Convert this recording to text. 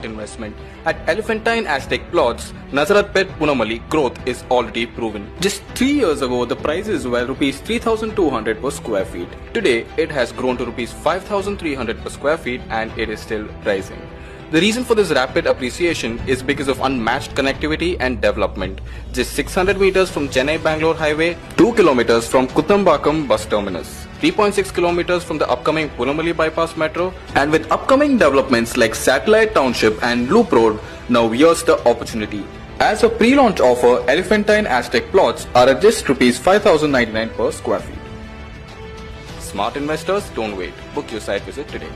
investment. At Elephantine Aztec plots, Nazaratpet Punamali growth is already proven. Just 3 years ago, the prices were rupees 3,200 per square feet. Today, it has grown to rupees 5,300 per square feet and it is still rising. The reason for this rapid appreciation is because of unmatched connectivity and development. Just 600 meters from Chennai-Bangalore highway, 2 kilometers from Kuttambakam bus terminus, 3.6 kilometers from the upcoming Punamali bypass metro, and with upcoming developments like Satellite Township and Loop Road, now here's the opportunity. As a pre-launch offer, Elephantine Aztec plots are at just rupees 5,099 per square feet. Smart investors, don't wait. Book your site visit today.